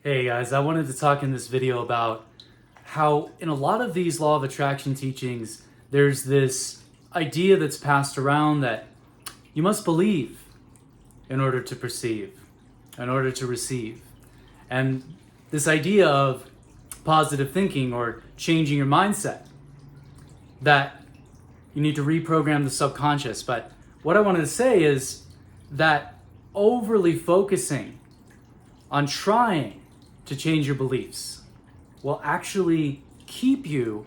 Hey guys, I wanted to talk in this video about how in a lot of these law of attraction teachings, there's this idea that's passed around that you must believe in order to perceive, in order to receive. And this idea of positive thinking or changing your mindset, that you need to reprogram the subconscious. But what I wanted to say is that overly focusing on trying to change your beliefs will actually keep you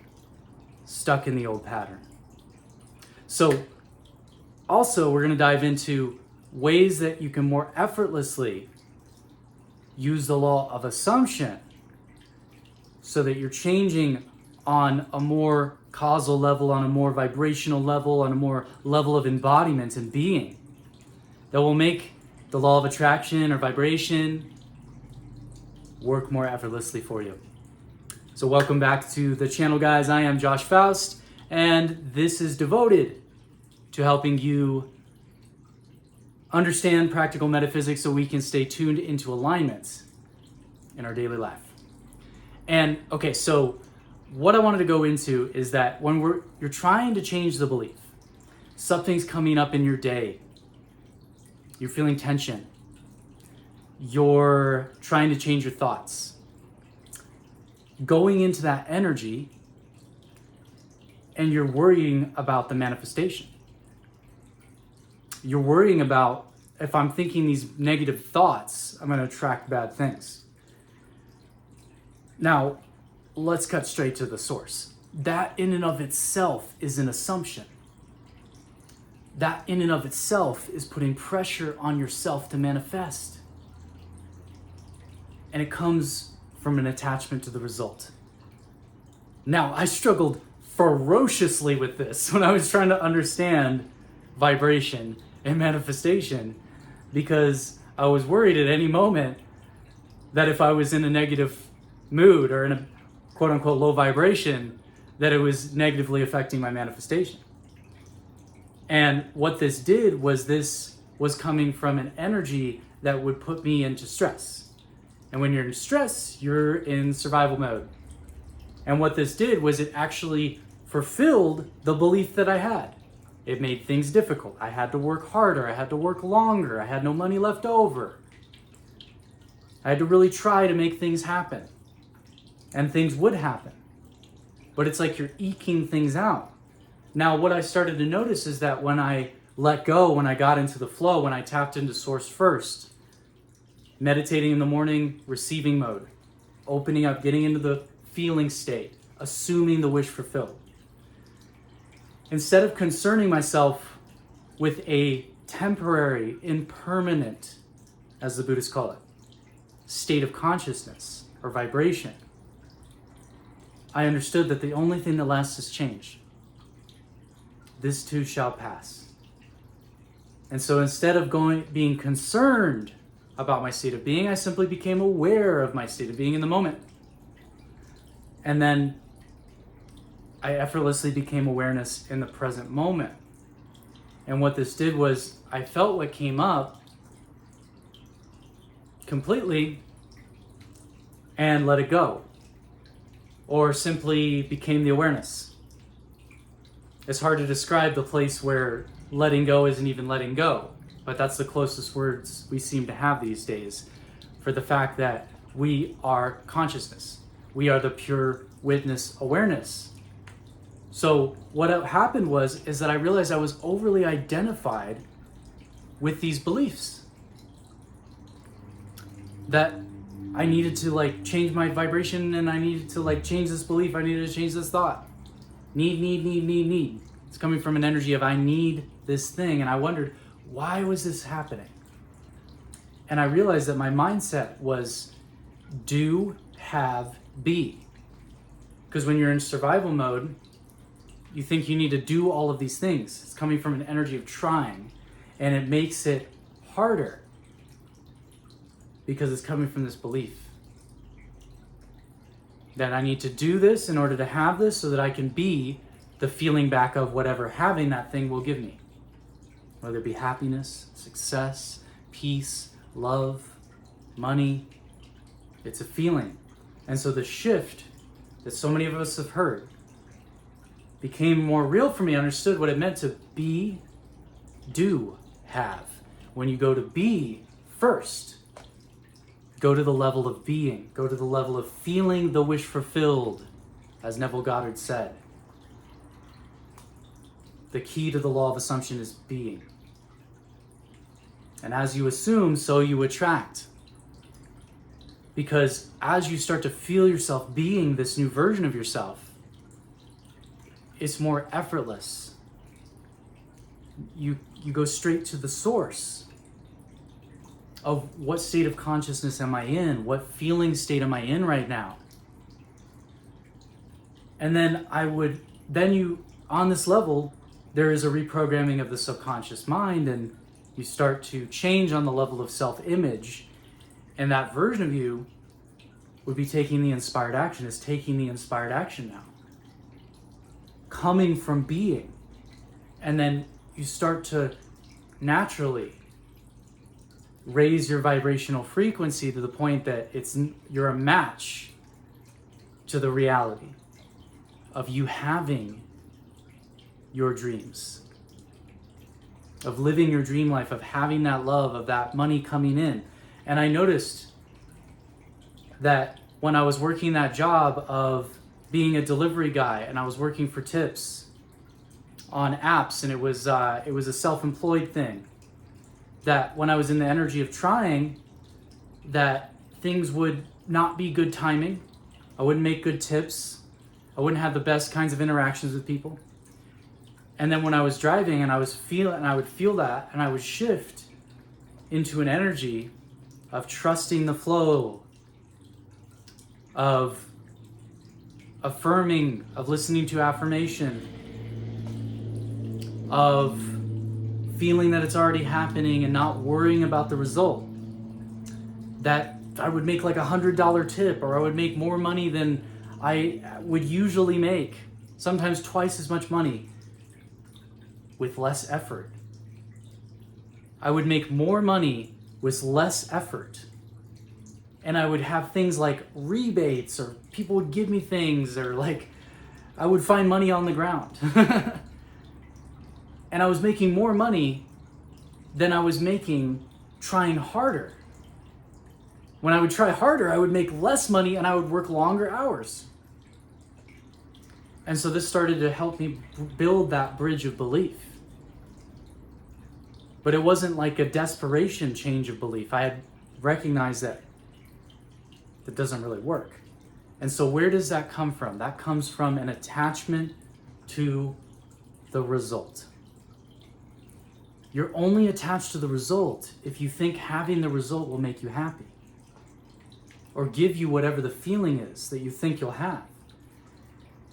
stuck in the old pattern. So also we're going to dive into ways that you can more effortlessly use the law of assumption so that you're changing on a more causal level, on a more vibrational level, on a more level of embodiment and being that will make the law of attraction or vibration work more effortlessly for you. So welcome back to the channel, guys. I am Josh Faust, and this is devoted to helping you understand practical metaphysics so we can stay tuned into alignment in our daily life. And okay, so what I wanted to go into is that when you're trying to change the belief, something's coming up in your day, you're feeling tension, you're trying to change your thoughts. Going into that energy and you're worrying about the manifestation. You're worrying about, if I'm thinking these negative thoughts, I'm going to attract bad things. Now, let's cut straight to the source. That in and of itself is an assumption. That in and of itself is putting pressure on yourself to manifest. And it comes from an attachment to the result. Now, I struggled ferociously with this when I was trying to understand vibration and manifestation, because I was worried at any moment that if I was in a negative mood or in a quote unquote low vibration, that it was negatively affecting my manifestation. And what this was coming from an energy that would put me into stress. And when you're in stress, you're in survival mode. And what this did was it actually fulfilled the belief that I had. It made things difficult. I had to work harder. I had to work longer. I had no money left over. I had to really try to make things happen. And things would happen. But it's like you're eking things out. Now, what I started to notice is that when I let go, when I got into the flow, when I tapped into source first, meditating in the morning, receiving mode, opening up, getting into the feeling state, assuming the wish fulfilled. Instead of concerning myself with a temporary, impermanent, as the Buddhists call it, state of consciousness or vibration, I understood that the only thing that lasts is change. This too shall pass. And so instead of being concerned about my state of being, I simply became aware of my state of being in the moment. And then I effortlessly became awareness in the present moment. And what this did was I felt what came up completely and let it go. Or simply became the awareness. It's hard to describe the place where letting go isn't even letting go. But that's the closest words we seem to have these days for the fact that we are consciousness. We are the pure witness awareness. So what happened is that I realized I was overly identified with these beliefs. That I needed to change my vibration, and I needed to change this belief. I needed to change this thought. Need. It's coming from an energy of I need this thing. And I wondered, why was this happening? And I realized that my mindset was do, have, be. Because when you're in survival mode, you think you need to do all of these things. It's coming from an energy of trying, and it makes it harder because it's coming from this belief that I need to do this in order to have this so that I can be the feeling back of whatever having that thing will give me. Whether it be happiness, success, peace, love, money, It's a feeling. And so the shift that so many of us have heard became more real for me. I understood what it meant to be, do, have. When you go to be first, go to the level of being, go to the level of feeling the wish fulfilled, as Neville Goddard said. The key to the law of assumption is being. And as you assume, so you attract. Because as you start to feel yourself being this new version of yourself, it's more effortless. You go straight to the source of what state of consciousness am I in? What feeling state am I in right now? And then on this level, there is a reprogramming of the subconscious mind, and you start to change on the level of self-image. And that version of you would be taking the inspired action, is taking the inspired action now. Coming from being. And then you start to naturally raise your vibrational frequency to the point that you're a match to the reality of you having your dreams, of living your dream life, of having that love, of that money coming in. And I noticed that when I was working that job of being a delivery guy, and I was working for tips on apps, and it was a self-employed thing, that when I was in the energy of trying, that things would not be good timing. I wouldn't make good tips. I wouldn't have the best kinds of interactions with people. And then when I was driving and I would feel that, and I would shift into an energy of trusting the flow, of affirming, of listening to affirmation, of feeling that it's already happening and not worrying about the result. That I would make like $100 tip, or I would make more money than I would usually make, sometimes twice as much money, with less effort. I would make more money with less effort. And I would have things like rebates, or people would give me things, or like I would find money on the ground. And I was making more money than I was making trying harder. When I would try harder, I would make less money and I would work longer hours. And so this started to help me build that bridge of belief. But it wasn't like a desperation change of belief. I had recognized that doesn't really work. And so where does that come from? That comes from an attachment to the result. You're only attached to the result if you think having the result will make you happy, or give you whatever the feeling is that you think you'll have.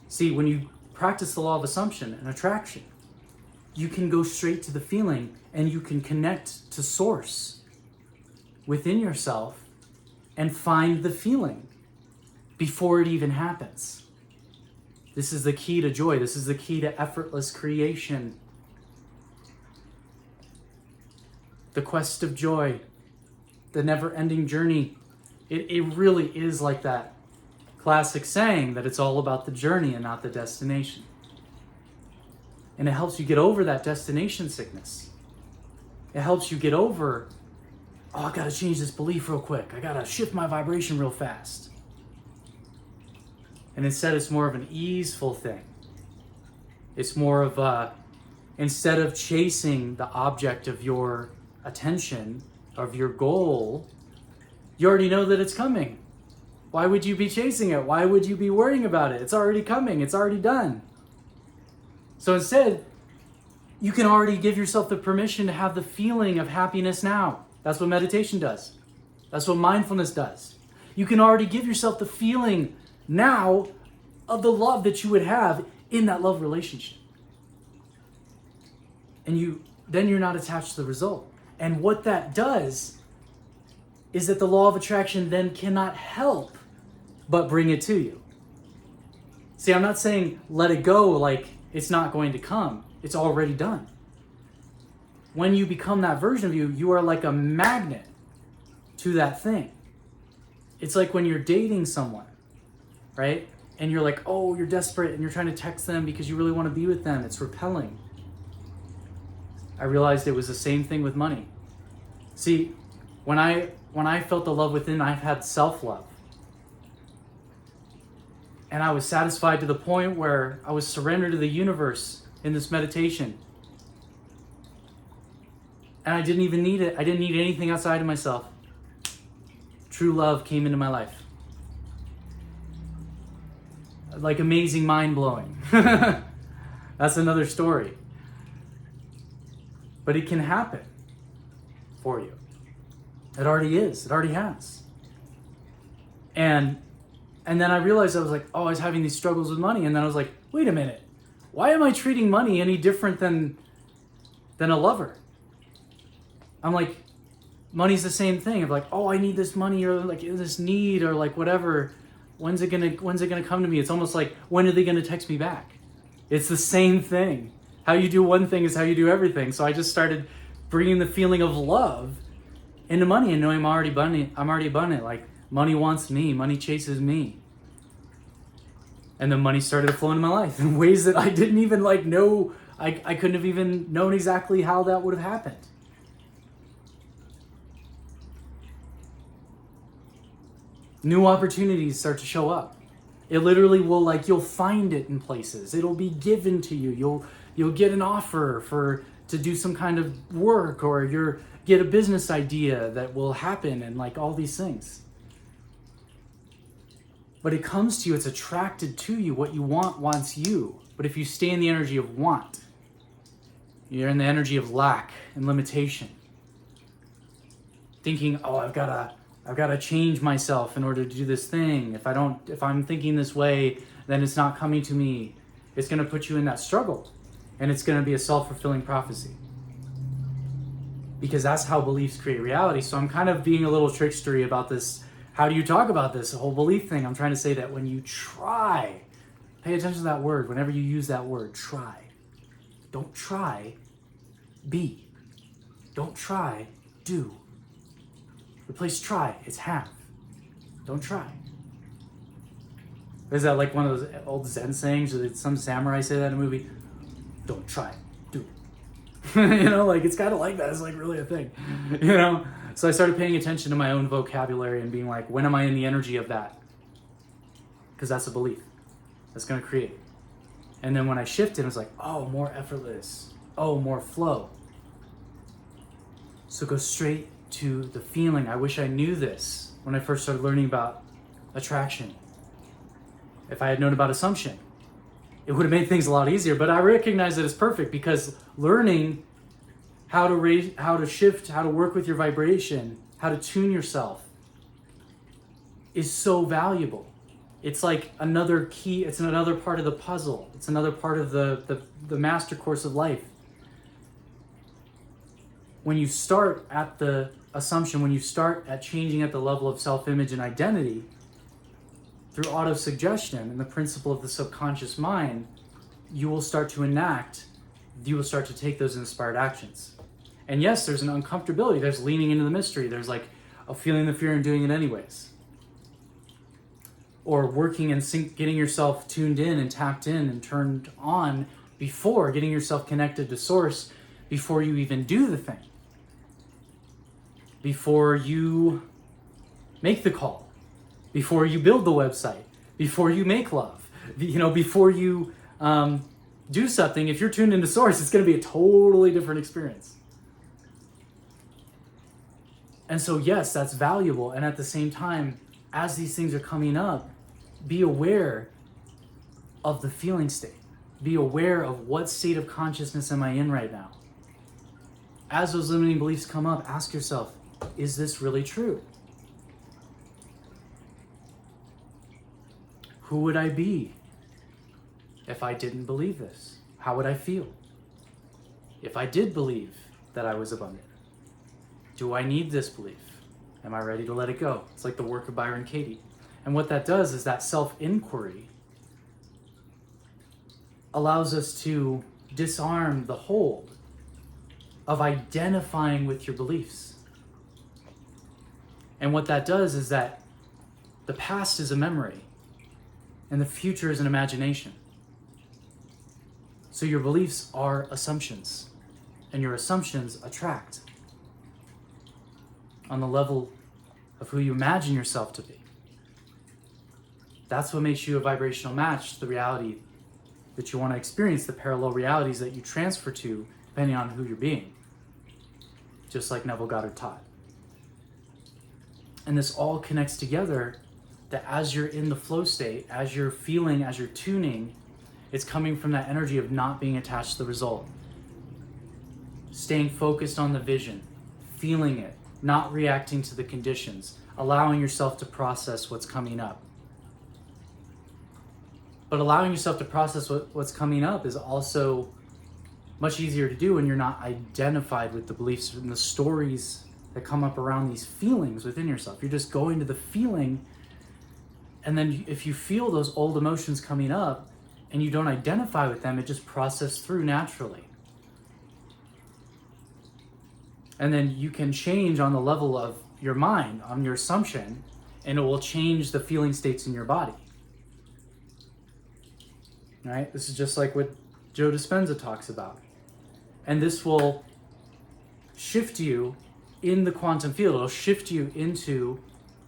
See, when you practice the law of assumption and attraction, you can go straight to the feeling, and you can connect to source within yourself and find the feeling before it even happens. This is the key to joy. This is the key to effortless creation. The quest of joy, the never-ending journey. It really is like that classic saying that it's all about the journey and not the destination. And it helps you get over that destination sickness. It helps you get over, oh, I gotta change this belief real quick. I gotta shift my vibration real fast. And instead, it's more of an easeful thing. It's more of instead of chasing the object of your attention, of your goal, you already know that it's coming. Why would you be chasing it? Why would you be worrying about it? It's already coming. It's already done. So instead, you can already give yourself the permission to have the feeling of happiness now. That's what meditation does. That's what mindfulness does. You can already give yourself the feeling now of the love that you would have in that love relationship. And then you're not attached to the result. And what that does is that the law of attraction then cannot help but bring it to you. See, I'm not saying let it go like it's not going to come. It's already done. When you become that version of you, you are like a magnet to that thing. It's like when you're dating someone, right? And you're like, oh, you're desperate and you're trying to text them because you really want to be with them. It's repelling. I realized it was the same thing with money. See, when I felt the love within, I've had self-love. And I was satisfied to the point where I was surrendered to the universe in this meditation. And I didn't even need it. I didn't need anything outside of myself. True love came into my life. Like amazing, mind-blowing. That's another story. But it can happen for you. It already is. It already has. And then I realized I was like, oh, I was having these struggles with money. And then I was like, wait a minute. Why am I treating money any different than a lover? I'm like, money's the same thing. I'm like, oh, I need this money, or like this need, or like whatever. When's it gonna come to me? It's almost like, when are they gonna text me back? It's the same thing. How you do one thing is how you do everything. So I just started bringing the feeling of love into money and knowing I'm already abundant. Like, money wants me. Money chases me. And then money started to flow into my life in ways that I didn't even like know. I couldn't have even known exactly how that would have happened. New opportunities start to show up. It literally will, like, you'll find it in places. It'll be given to you. You'll get an offer to do some kind of work, or you'll get a business idea that will happen, and like all these things. But it comes to you, it's attracted to you. What you want wants you. But if you stay in the energy of want, you're in the energy of lack and limitation. Thinking, oh, I've got to change myself in order to do this thing. If I'm thinking this way, then it's not coming to me. It's going to put you in that struggle. And it's going to be a self-fulfilling prophecy. Because that's how beliefs create reality. So I'm kind of being a little trickstery about this. How do you talk about this? The whole belief thing. I'm trying to say that when you try, pay attention to that word. Whenever you use that word, try. Don't try, be. Don't try, do. Replace try, it's have. Don't try. Is that like one of those old Zen sayings? Or did some samurai say that in a movie? Don't try, do. Like, it's kind of like that. It's like really a thing, So I started paying attention to my own vocabulary and being like, when am I in the energy of that? Because that's a belief. That's going to create. And then when I shifted, I was like, oh, more effortless. Oh, more flow. So go straight to the feeling. I wish I knew this when I first started learning about attraction. If I had known about assumption, it would have made things a lot easier. But I recognize that it's perfect, because learning how to raise, how to shift, how to work with your vibration, how to tune yourself is so valuable. It's like another key. It's another part of the puzzle. It's another part of the master course of life. When you start at the assumption, when you start at changing at the level of self-image and identity through auto-suggestion and the principle of the subconscious mind, you will start to take those inspired actions. And yes, there's an uncomfortability. There's leaning into the mystery. There's like a feeling the fear and doing it anyways. Or working and getting yourself tuned in and tapped in and turned on before getting yourself connected to source, before you even do the thing. Before you make the call, before you build the website, before you make love, before you do something. If you're tuned into source, it's going to be a totally different experience. And so yes, that's valuable. And at the same time, as these things are coming up, be aware of the feeling state. Be aware of what state of consciousness am I in right now. As those limiting beliefs come up, ask yourself, is this really true? Who would I be if I didn't believe this? How would I feel if I did believe that I was abundant? Do I need this belief? Am I ready to let it go? It's like the work of Byron Katie. And what that does is that self-inquiry allows us to disarm the hold of identifying with your beliefs. And what that does is that The past is a memory, and the future is an imagination. So your beliefs are assumptions, and your assumptions attract on the level of who you imagine yourself to be. That's what makes you a vibrational match to the reality that you want to experience, the parallel realities that you transfer to depending on who you're being, just like Neville Goddard taught. And this all connects together, that as you're in the flow state, as you're feeling, as you're tuning, it's coming from that energy of not being attached to the result. Staying focused on the vision, feeling it, not reacting to the conditions, allowing yourself to process what's coming up. But allowing yourself to process what's coming up is also much easier to do when you're not identified with the beliefs and the stories that come up around these feelings within yourself. You're just going to the feeling, and then if you feel those old emotions coming up and you don't identify with them, it just processes through naturally. And then you can change on the level of your mind, on your assumption, and it will change the feeling states in your body. All right? This is just like what Joe Dispenza talks about. And this will shift you in the quantum field. It'll shift you into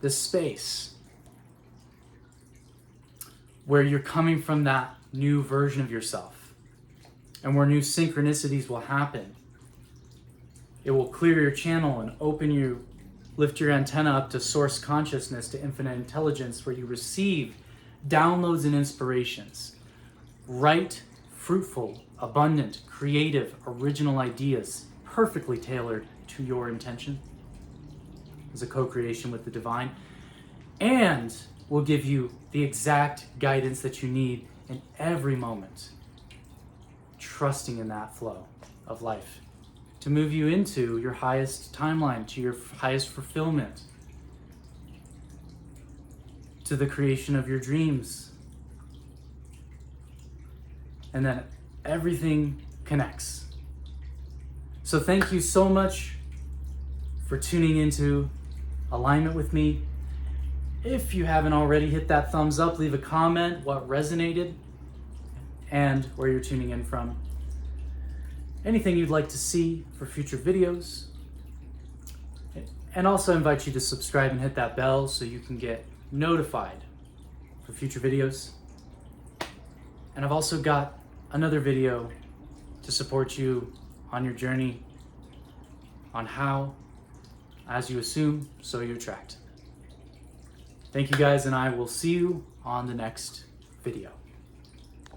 this space where you're coming from that new version of yourself, and where new synchronicities will happen. It will clear your channel and open you, lift your antenna up to source consciousness, to infinite intelligence, where you receive downloads and inspirations. Right, fruitful, abundant, creative, original ideas, perfectly tailored to your intention as a co-creation with the divine, and will give you the exact guidance that you need in every moment, trusting in that flow of life to move you into your highest timeline, to your highest fulfillment, to the creation of your dreams. And then everything connects. So thank you so much for tuning into Alignment with me. If you haven't already, hit that thumbs up, leave a comment, what resonated, and where you're tuning in from. Anything you'd like to see for future videos. And also invite you to subscribe and hit that bell so you can get notified for future videos. And I've also got another video to support you on your journey on how, as you assume, so you attract. Thank you guys, and I will see you on the next video.